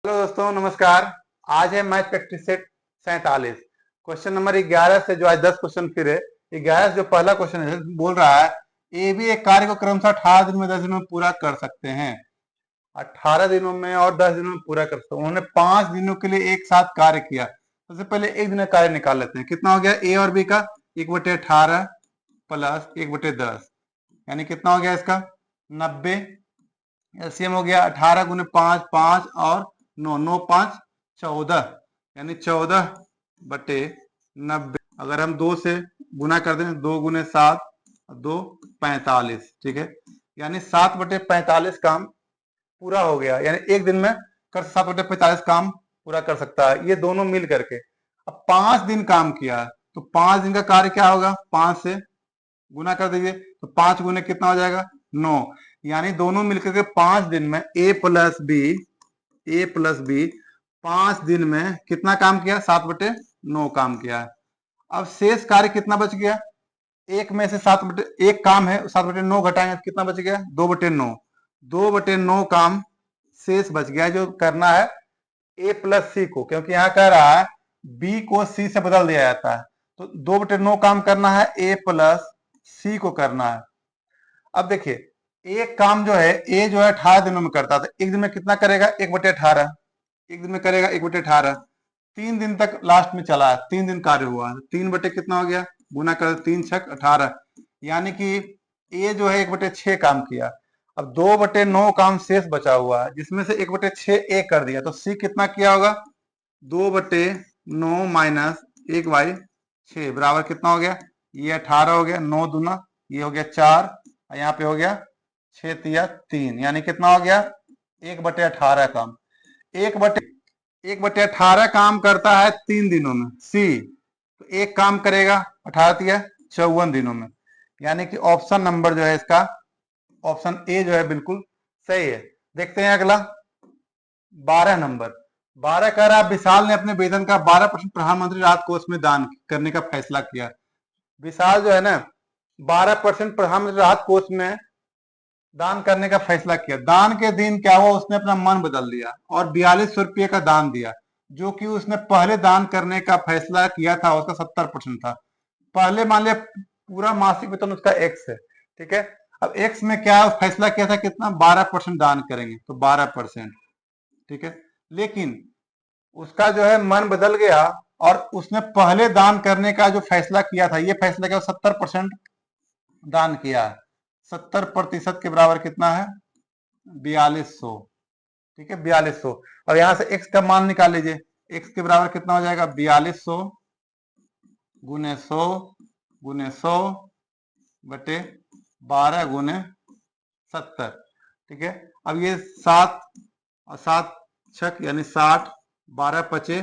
Hello दोस्तों, नमस्कार। आज है math practice set 47। Question number 11 से जो आज 10 क्वेश्चन फिर है। 11 से जो पहला क्वेश्चन है बोल रहा है ए भी एक कार्य को क्रमशः 18 दिन में 10 दिनों में पूरा कर सकते हैं। 18 दिनों में और 10 दिनों में पूरा कर सकते हैं। उन्होंने 5 दिनों के लिए एक साथ कार्य किया। सबसे पहले एक दिन का कार्य निकाल लेते हैं। कितना हो गया ए और बी का 1/18 प्लस 1/10 यानी कितना हो गया इसका 90। एलसीएम हो गया 18 गुने 5 5 और 9 9 5 14 यानी 14/90। अगर हम 2 से गुना कर दें 2 गुने 7 2 45। ठीक है, यानी 7/45 काम पूरा हो गया। यानी एक दिन में कर 7/45 काम पूरा कर सकता है ये दोनों मिल करके। अब 5 दिन काम किया तो 5 दिन का कार्य क्या होगा, 5 से गुना कर दीजिए तो 5 गुने कितना हो जाएगा 9। यानी दोनों मिलकर के 5 दिन में ए प्लस बी 5 दिन में कितना काम किया 7/9 काम किया। अब शेष कार्य कितना बच गया, एक में से 1 काम है 7/9 घटाएंगे तो कितना बच गया 2/9। 2/9 काम शेष बच गया जो करना है ए प्लस सी को, क्योंकि यहां कह रहा है बी को सी से बदल दिया जाता है। तो 2/9 काम करना है ए प्लस सी को करना है। अब देखिए एक काम जो है ए जो है 18 दिनों में करता था, एक दिन में कितना करेगा 1/18। एक दिन में करेगा 1/18। 3 दिन तक लास्ट में चला है, 3 दिन कार्य हुआ है। 3 बटे कितना हो गया, गुना कर 3 छक 18, यानी कि ए जो है 1/6 काम किया। अब 2/9 काम शेष बचा हुआ है जिसमें से 1/6 ए कर दिया तो सी कितना किया होगा 2/9 माइनस 1/6 बराबर कितना हो गया, ये 18 हो गया, 9 दूना ये हो गया 4, यहाँ पे हो गया 6 तिया 3, यानी कितना हो गया 1/18 काम। 1/18 काम करता है 3 दिनों में सी, तो एक काम करेगा 18 तिया 54 दिनों में। यानी कि ऑप्शन नंबर जो है इसका ऑप्शन ए जो है बिल्कुल सही है। देखते हैं अगला 12 नंबर। 12 कह रहा है विशाल ने अपने वेतन का 12% प्रधानमंत्री राहत कोष में दान करने का फैसला किया। विशाल जो है ना 12% प्रधानमंत्री राहत कोष में दान करने का फैसला किया। दान के दिन क्या हुआ, उसने अपना मन बदल लिया और 4200 रुपये का दान दिया, जो कि उसने पहले दान करने का फैसला किया था उसका 70% था। पहले मान लिया पूरा मासिक वेतन उसका एक्स है, ठीक है। अब एक्स में क्या फैसला किया था कितना 12% दान करेंगे तो 12%, ठीक है। लेकिन उसका जो है मन बदल गया और उसने पहले दान करने का जो फैसला किया था ये फैसला किया 70% दान किया है। 70% के बराबर कितना है 4200, ठीक है 4200। और यहां से x का मान निकाल लीजिए, x के बराबर कितना हो जाएगा 4200 गुने 100 गुने 100 बटे 12 गुने 70, ठीक है। अब ये 7 और 7 छक यानी 60, 12 पचे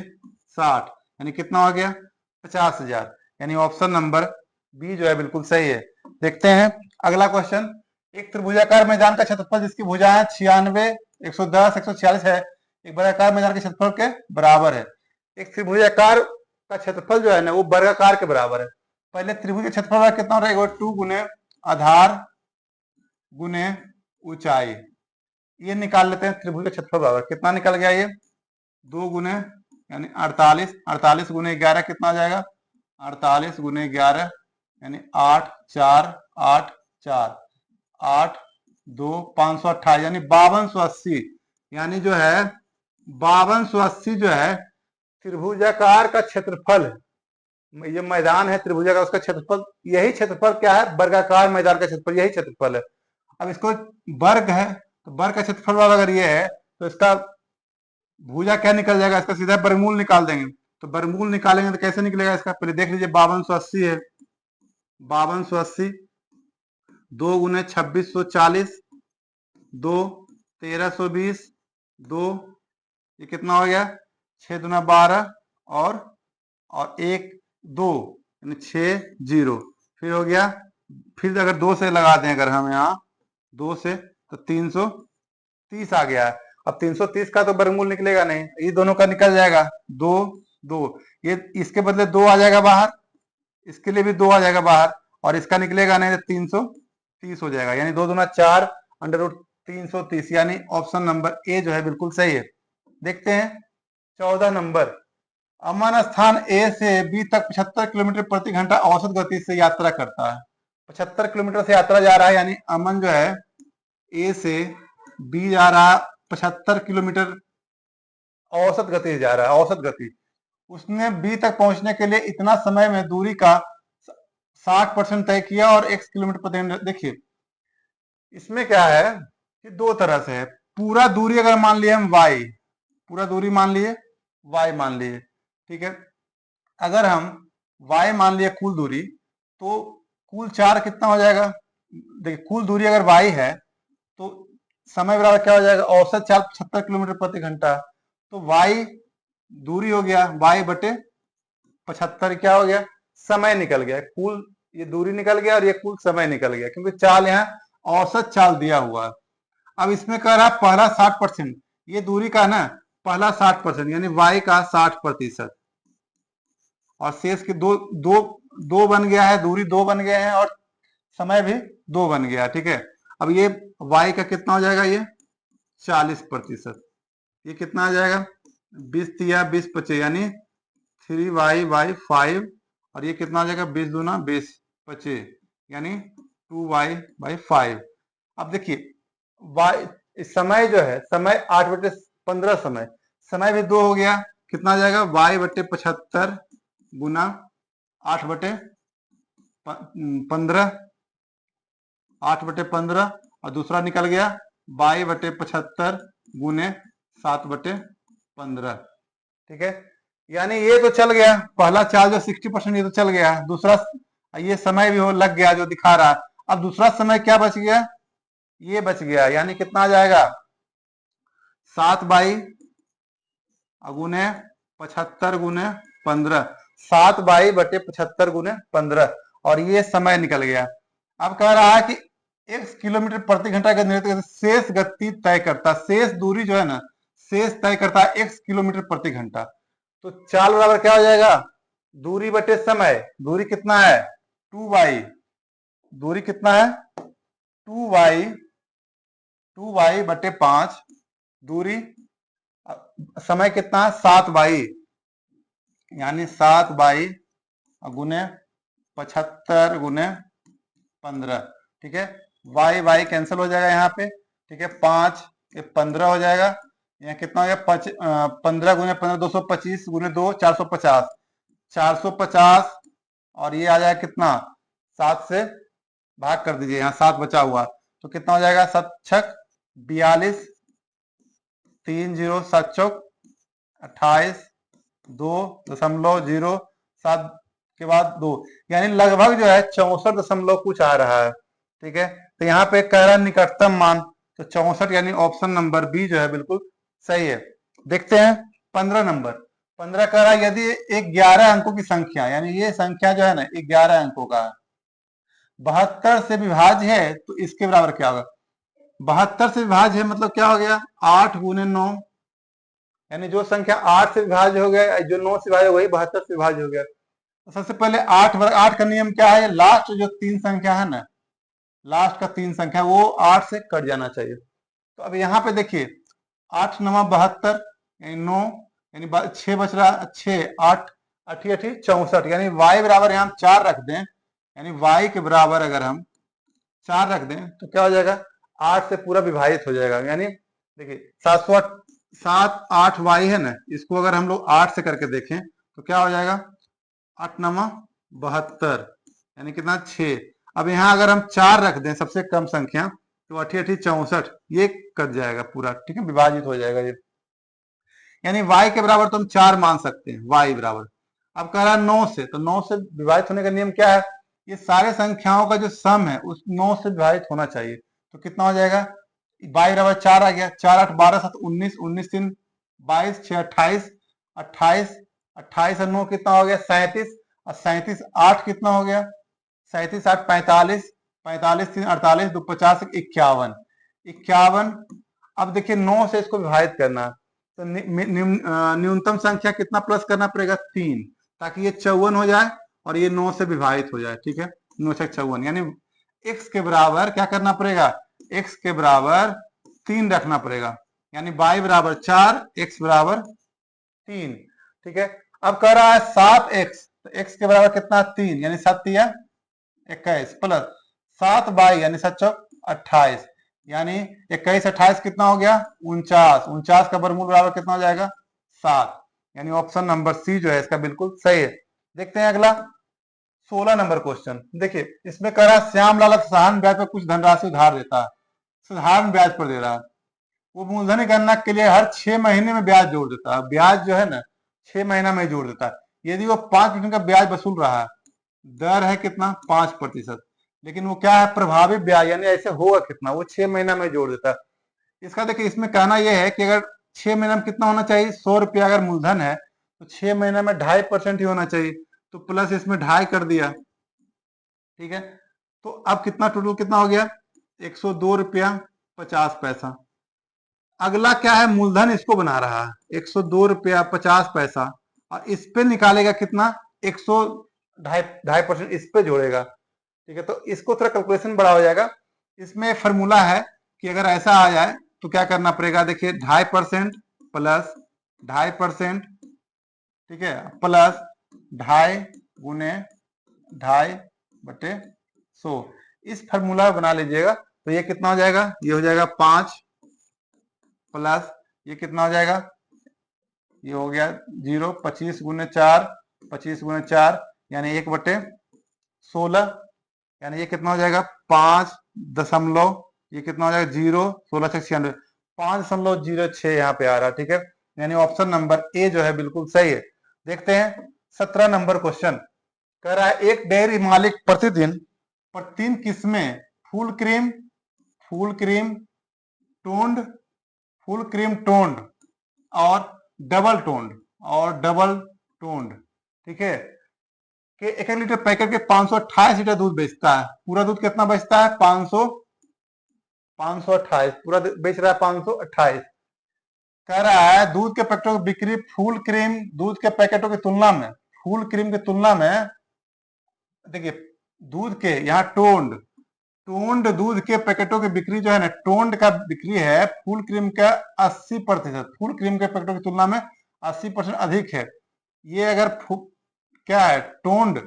60 यानी कितना हो गया 50,000। यानी ऑप्शन नंबर बी जो है बिल्कुल सही है। देखते हैं अगला क्वेश्चन। एक त्रिभुजाकार मैदान का क्षेत्रफल जिसकी भुजाएं 96 110 146 है एक वर्गाकार मैदान के क्षेत्रफल के बराबर है। एक त्रिभुजाकार का क्षेत्रफल जो है ना वो वर्गाकार के बराबर है। पहले त्रिभुज का क्षेत्रफल कितना रहेगा 2 गुने आधार गुने ऊंचाई, ये निकाल लेते हैं। त्रिभुज का क्षेत्रफल बराबर कितना निकल गया ये 2 गुने यानी 48, 48 गुने 11 कितना आ जाएगा 48 गुने 11 यानी 8 4 8 4 8 2 528 यानी 5280। यानी जो है 5280 जो है त्रिभुजाकार का क्षेत्रफल, ये मैदान है त्रिभुजाकार उसका क्षेत्रफल, यही क्षेत्रफल क्या है वर्गाकार मैदान का क्षेत्रफल, यही क्षेत्रफल है। अब इसको वर्ग है तो वर्ग का क्षेत्रफल अगर ये है तो इसका भुजा क्या निकल जाएगा, इसका सीधा वर्गमूल निकाल देंगे। तो वर्गमूल निकालेंगे तो कैसे निकलेगा इसका, पहले देख लीजिए 5280 है, 5280 2 गुने 2640 2 1320 2 ये कितना हो गया 6 दूना 12 और 1 2 यानी 6 0, फिर हो गया, फिर अगर 2 से लगा दें अगर हम यहाँ 2 से तो 330 आ गया है। अब 330 का तो वर्गमूल निकलेगा नहीं, ये दोनों का निकल जाएगा 2 2, ये इसके बदले 2 आ जाएगा बाहर, इसके लिए भी 2 आ जाएगा बाहर और इसका निकलेगा नहीं तो 330 हो जाएगा। यानी 2 दूना 4 अंडर रूट 330, यानी ऑप्शन नंबर ए जो है बिल्कुल सही है। देखते हैं 14 नंबर। अमन स्थान ए से बी तक 75 किलोमीटर प्रति घंटा औसत गति से यात्रा करता है। 75 किलोमीटर से यात्रा जा रहा है, यानी अमन जो है ए से बी जा रहा है 75 किलोमीटर औसत गति से जा रहा है, औसत गति। उसने बी तक पहुंचने के लिए इतना समय में दूरी का 60% तय किया और x किलोमीटर प्रति घंटा। देखिए इसमें क्या है कि दो तरह से है। पूरा दूरी अगर मान लिए हम y, पूरा दूरी मान लिए y मान लिए, ठीक है। अगर हम y मान लिए कुल दूरी, तो कुल 4 कितना हो जाएगा। देखिए कुल दूरी अगर y है तो समय बराबर क्या हो जाएगा, औसत चाल 75 किलोमीटर प्रति घंटा। तो y दूरी हो गया y बटे 75, क्या हो गया, समय निकल गया। कुल ये दूरी निकल गया और ये कुल समय निकल गया, क्योंकि चाल यहाँ औसत चाल दिया हुआ है। अब इसमें कह रहा पहला 60%, ये दूरी का ना पहला 60%, यानी y का 60%, और शेष के दो दो दो बन गया है, दूरी 2 बन गए हैं और समय भी 2 बन गया, ठीक है। अब ये y का कितना हो जाएगा, ये 40%। ये कितना आ जाएगा, 20 या 20 25, यानी 3y/5, और ये कितना आ जाएगा 20 दूना 20 25, यानी 2y/5। अब देखिए y समय जो है, समय 8/15 समय, समय भी 2 हो गया, कितना आ जाएगा y/75 गुना 8/15, 8/15, और दूसरा निकल गया y/75 गुने 7/15, ठीक है। यानी ये तो चल गया पहला चाल जो 60%, ये तो चल गया। दूसरा ये समय भी हो लग गया जो दिखा रहा। अब दूसरा समय क्या बच गया, ये बच गया, यानी कितना आ जाएगा 7 गुने 75 गुने 15, 7/75 गुने 15, और ये समय निकल गया। अब कह रहा है कि x किलोमीटर प्रति घंटा का निर्धारित शेष गति तय करता, शेष दूरी जो है ना, शेष तय करता है x किलोमीटर प्रति घंटा। तो चाल बराबर क्या हो जाएगा, दूरी बटे समय। दूरी कितना है 2y, दूरी कितना है 2y/5, दूरी, समय कितना है 7y, यानी 7y गुने 75 गुने 15, ठीक है। y कैंसिल हो जाएगा यहाँ पे, ठीक है। 5 ये 15 हो जाएगा, यहाँ कितना हो गया 15 गुने 15 225 गुने 2 450, 450, और ये आ जाएगा कितना 7 से भाग कर दीजिए, यहाँ 7 बचा हुआ, तो कितना हो जाएगा 7 छक 42, 3 0 7 चौक 28, 2.07 के बाद 2, यानी लगभग जो है 64 दशमलव कुछ आ रहा है, ठीक है। तो यहाँ पे कह रहा है निकटतम मान, तो 64, यानी ऑप्शन नंबर बी जो है बिल्कुल सही है। देखते हैं 15 नंबर। 15 कह रहा है यदि एक 11 अंकों की संख्या, यानी ये संख्या जो है ना 11 अंकों का 72 से विभाज्य है, तो इसके बराबर क्या होगा। 72 से विभाज्य है मतलब क्या हो गया 8 गुने 9, यानी जो संख्या 8 से विभाज्य हो गया, जो 9 से विभाज्य वही 72 से विभाज्य हो गया। तो सबसे पहले 8 का नियम क्या है, लास्ट जो 3 संख्या है ना, लास्ट का 3 संख्या वो 8 से कट जाना चाहिए। तो अब यहाँ पे देखिए 8 9 72, यानी 9, यानी 6 बच रहा, 6 8 8 8 64, यानी y बराबर यहाँ 4 रख दें, यानी y के बराबर अगर हम 4 रख दें तो क्या हो जाएगा 8 से पूरा विभाजित हो जाएगा। यानी देखिए 7 8 y है ना, इसको अगर हम लोग 8 से करके देखें तो क्या हो जाएगा 8 9 72, यानी कितना 6। अब यहाँ अगर हम 4 रख दें सबसे कम संख्या, तो 8 8 64, ये कट जाएगा पूरा, ठीक है, विभाजित हो जाएगा ये। यानी y के बराबर तो हम 4 मान सकते हैं, y बराबर। अब कह रहा है 9 से, तो 9 से विभाजित होने का नियम क्या है, ये सारे संख्याओं का जो सम है उस 9 से विभाजित होना चाहिए। तो कितना हो जाएगा y बराबर 4 आ गया, 4 8 12 7 19, 19 3 22, 6 28, 28, 28 और 9 कितना हो गया 37, और 37 8 कितना हो गया 37 8 45, 45 3 48, 2 50 51, 51। अब देखिए 9 से इसको विभाजित करना, तो न्यूनतम संख्या कितना प्लस करना पड़ेगा 3, ताकि ये 54 हो जाए और ये 9 से विभाजित हो जाए, ठीक है। 9 से 54, यानी x के बराबर क्या करना पड़ेगा, x के बराबर 3 रखना पड़ेगा, यानी y बराबर 4, x बराबर 3। ठीक है, अब कह रहा है 7x, तो x के बराबर कितना 3, यानी 7 या 21 प्लस 7y यानी 7 चौक 28, यानी 21 28 कितना हो गया 49, 49 का वर्गमूल बराबर कितना हो जाएगा 7, यानी ऑप्शन नंबर सी जो है इसका बिल्कुल सही है। देखते हैं अगला 16 नंबर क्वेश्चन। देखिए इसमें कह रहा है श्यामलाल साधारण ब्याज पर कुछ धनराशि उधार देता है, साधारण ब्याज पर दे रहा है, वो मूलधन की गणना के लिए हर 6 महीने में ब्याज जोड़ देता है, ब्याज जो है ना 6 महीना में जोड़ देता है। यदि वो 5% का ब्याज वसूल रहा है, दर है कितना 5%, लेकिन वो क्या है प्रभावी ब्याज, यानी ऐसे होगा कितना, वो 6 महीना में जोड़ देता है। इसका देखिए इसमें कहना यह है कि अगर 6 महीना में कितना होना चाहिए 100 रुपया अगर मूलधन है तो 6 महीने में 2.5% ही होना चाहिए, तो प्लस इसमें 2.5 कर दिया। ठीक है, तो अब कितना टोटल कितना हो गया 102 रुपया 50 पैसा। अगला क्या है मूलधन इसको बना रहा है 102 रुपया 50 पैसा, और इस पे निकालेगा कितना 100 2.5% इस पे जोड़ेगा। ठीक है, तो इसको थोड़ा कैलकुलेशन बड़ा हो जाएगा। इसमें फॉर्मूला है कि अगर ऐसा आ जाए तो क्या करना पड़ेगा, देखिए 2.5% प्लस 2.5%, ठीक है, प्लस 2.5 गुने 2.5 बटे 100, इस फॉर्मूला बना लीजिएगा। तो ये कितना हो जाएगा, ये हो जाएगा 5 प्लस ये कितना हो जाएगा, ये हो गया 0, 25 गुने 4, 25 गुने 4 यानी 1 बटे 16, यानी ये कितना हो जाएगा 5 ये कितना हो जाएगा 0, 16 से 96, 5.06 यहाँ पे आ रहा है। ठीक है, यानी ऑप्शन नंबर ए जो है बिल्कुल सही है। देखते हैं 17 नंबर क्वेश्चन। कह रहा है एक डेयरी मालिक प्रतिदिन पर 3 किस्में फुल क्रीम टोंड, फुल क्रीम टोंड और डबल टोंड, ठीक है, कि 1 लीटर पैकेट के 528 लीटर दूध बेचता है। पूरा दूध कितना बेचता है 528, पूरा बेच रहा है 528। कह रहा है दूध के पैकेटों की बिक्री फुल क्रीम दूध के पैकेटों की तुलना में, फुल क्रीम की तुलना में, देखिए दूध के यहाँ टोंड दूध के पैकेटों की बिक्री जो है ना, टोंड का बिक्री है फुल क्रीम का 80%, फुल क्रीम के पैकेटों की तुलना में 80% अधिक है। ये अगर क्या है टोंड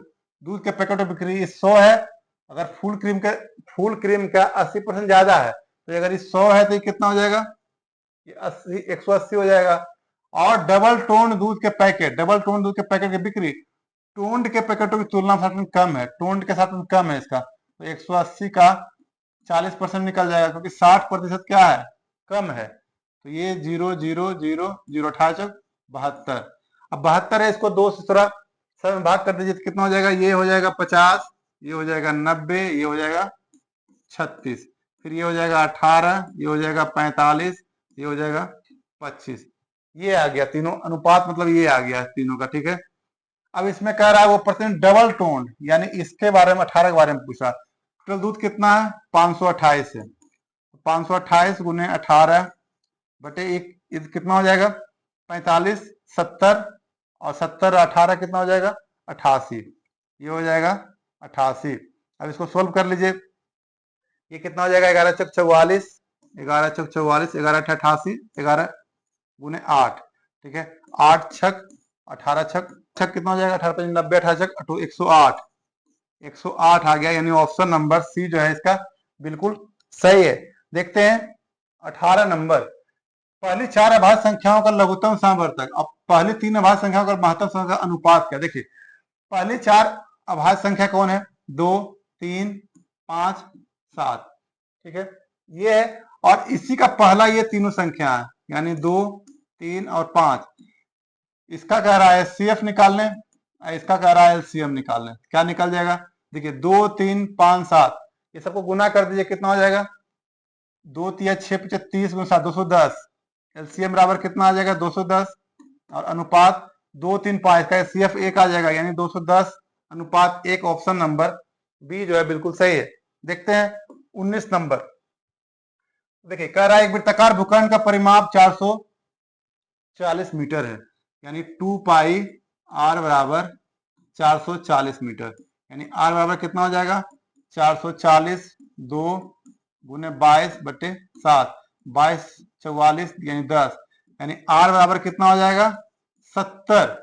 दूध के पैकेटों की बिक्री 100 है, अगर फुल क्रीम का 80% ज्यादा है, तो अगर ये 100 है तो ये कितना हो जाएगा, ये 180 हो जाएगा। और डबल टोंड दूध के पैकेट की बिक्री टोंड के पैकेटों की तुलना में कम है, टोंड के साथ में कम है इसका, तो 180 का 40% निकल जाएगा, क्योंकि 60% क्या है कम है। तो ये 0 0 0 0 28 72। अब 72 है, इसको 2 से थोड़ा सब में भाग कर दीजिए तो कितना हो जाएगा, ये हो जाएगा 50, ये हो जाएगा 90, ये हो जाएगा 36, फिर ये हो जाएगा 18, ये हो जाएगा 45, ये हो जाएगा 25। ये आ गया तीनों अनुपात, मतलब ये आ गया तीनों का। ठीक है, अब इसमें कह रहा है वो परसेंट डबल टोन, यानी इसके बारे में 18 के बारे में पूछा। टोटल दूध कितना है 528 है, 528 गुने 18 बटे एक कितना हो जाएगा 45, 70 और 70 18 कितना हो जाएगा 88, ये हो जाएगा 88। अब इसको सोल्व कर लीजिए, ये कितना हो जाएगा 11 चौक 44, 11 चौक 44, 11 88, 11 गुने 8, ठीक है, 8 छक 18 छक कितना हो जाएगा 18 90, 18 छक 108, 108 आ गया, यानी ऑप्शन नंबर सी जो है इसका बिल्कुल सही है। देखते हैं 18 नंबर, पहली 4 अभाज्य संख्याओं का लघुत्तम समवर्तक। अब पहली 3 अभाज्य संख्याओं का महत्तम संख्या का अनुपात क्या, देखिए पहली 4 अभाज्य संख्या कौन है 2 3 5 7, ठीक है, ये है, और इसी का पहला ये तीनों संख्या है, यानी 2 3 और 5। इसका कह रहा है एचसीएफ निकालने, इसका कह रहा है एलसीएम निकालने, क्या निकल जाएगा, देखिए 2 3 5 7, ये सबको गुना कर दीजिए कितना हो जाएगा 2 3 6 5 30 गुना 7 210, एलसीएम बराबर कितना आ जाएगा 210, और अनुपात 2 3 5 का एचसीएफ 1 आ जाएगा, यानी 210 अनुपात 1, ऑप्शन नंबर बी जो है बिल्कुल सही है। देखते हैं 19 नंबर, देखिए कह रहा है एक वृत्ताकार भूखंड का परिमाप 440 मीटर है, यानी 2 पाई आर बराबर 440 मीटर, यानी आर बराबर कितना हो जाएगा 440 2 गुने 22 बटे 7, 22 44 यानी 10, यानी आर बराबर कितना हो जाएगा 70,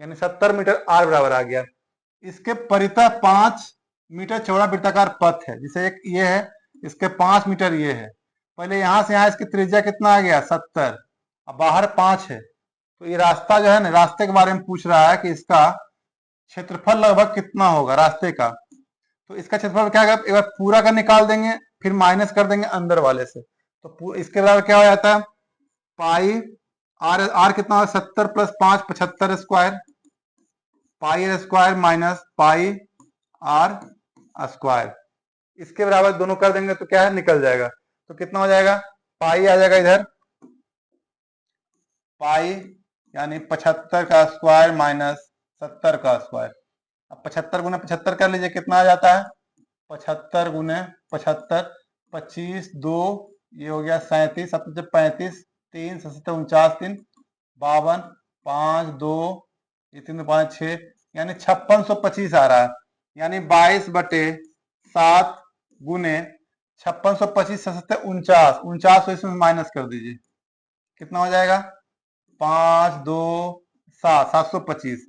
यानी 70 मीटर आर बराबर आ गया। इसके परितः 5 मीटर चौड़ा वृत्ताकार पथ है, जिसे एक ये है, इसके 5 मीटर ये है। पहले यहां से यहां इसकी त्रिज्या कितना आ गया 70, अब बाहर 5 है, तो ये रास्ता जो है ना, रास्ते के बारे में पूछ रहा है कि इसका क्षेत्रफल लगभग कितना होगा रास्ते का। तो इसका क्षेत्रफल क्या होगा, एक बार पूरा का निकाल देंगे, फिर माइनस कर देंगे अंदर वाले से, तो इसके बराबर क्या हो जाता है पाई आर, आर कितना होगा 70 plus 5 75 square, pi r square minus pi r square. इसके बराबर दोनों कर देंगे तो क्या है निकल जाएगा, तो कितना हो जाएगा पाई आ जाएगा इधर, पाई यानी 75 का स्क्वायर माइनस 70 का स्क्वायर। अब 75 गुना 75 कर लीजिए, कितना आ जाता है 75 गुने 75, 25 2 ये हो गया 37, 35 3 77 49 3 52 5 2 ये 3 5 6, यानी 5625 आ रहा है, यानी 22/7 गुने 5625 7 49, 49 इसमें माइनस कर दीजिए, कितना हो जाएगा 5 2 7 725,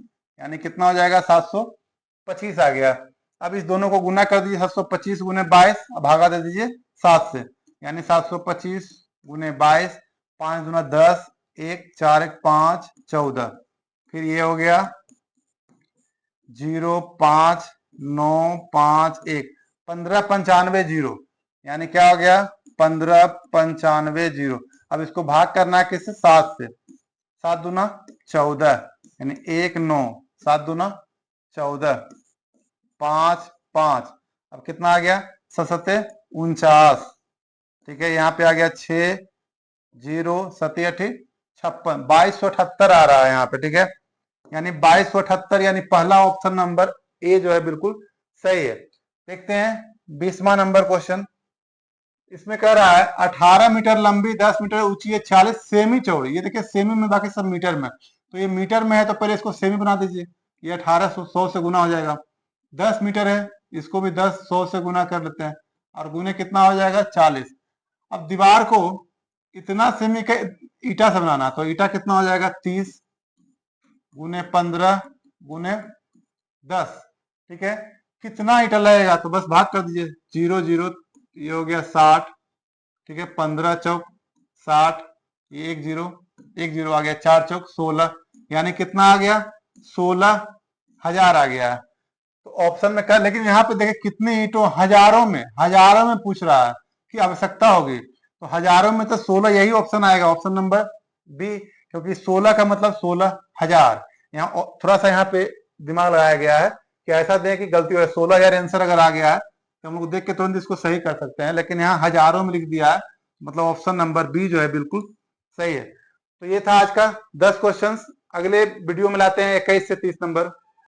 यानी कितना हो जाएगा 725 आ गया। अब इस दोनों को गुना कर दीजिए, 725 गुने 22, भागा दे दीजिए 7 से, यानी 725 गुने 22, 5 गुना 10 1 4 1 5 14, फिर ये हो गया 0 5 9 5 1 1595 यानी क्या हो गया 1595। अब इसको भाग करना है किससे 7 से, 7 दूना 14, यानी 1 9 7 दूना 14 5 5, अब कितना आ गया 7 49, ठीक है, यहाँ पे आ गया 6 0 7 8 56, 2278 आ रहा है यहाँ पे, ठीक है, यानी 2278, यानी पहला ऑप्शन नंबर ए जो है बिल्कुल सही है। देखते हैं 20वां नंबर क्वेश्चन, इसमें कह रहा है 18 मीटर लंबी 10 मीटर ऊंची है 40 सेमी चौड़ी, ये देखिए सेमी में, बाकी सब मीटर में, तो ये मीटर में है तो पहले इसको सेमी बना दीजिए, ये 18 100 से गुना हो जाएगा, 10 मीटर है इसको भी 10 100 से गुना कर लेते हैं, और गुने कितना हो जाएगा 40। अब दीवार को इतना सेमी के ईटा से बनाना, तो ईटा कितना हो जाएगा 30 गुने 15 गुने 10, ठीक है, कितना ईटा लगेगा तो बस भाग कर दीजिए 0 0, ये हो गया 60, ठीक है, 15 चौक 60, ये 1 0 1 0 आ गया, 4 चौक 16, यानी कितना आ गया 16,000 आ गया। तो ऑप्शन में क्या, लेकिन यहाँ पे देखिए कितने ईंटों, हजारों में पूछ रहा है कि आवश्यकता होगी, तो हजारों में तो 16 यही ऑप्शन आएगा, ऑप्शन नंबर बी, क्योंकि 16 का मतलब 16,000। यहाँ थोड़ा सा यहाँ पे दिमाग लगाया गया है कि ऐसा दें कि गलती हो, 16,000 आंसर अगर आ गया है तो हम लोग देख के तुरंत इसको सही कर सकते हैं, लेकिन यहाँ हजारों में लिख दिया है, मतलब ऑप्शन नंबर बी जो है बिल्कुल सही है। तो ये था आज का 10 क्वेश्चंस, अगले वीडियो में लाते हैं 21 से 30 नंबर।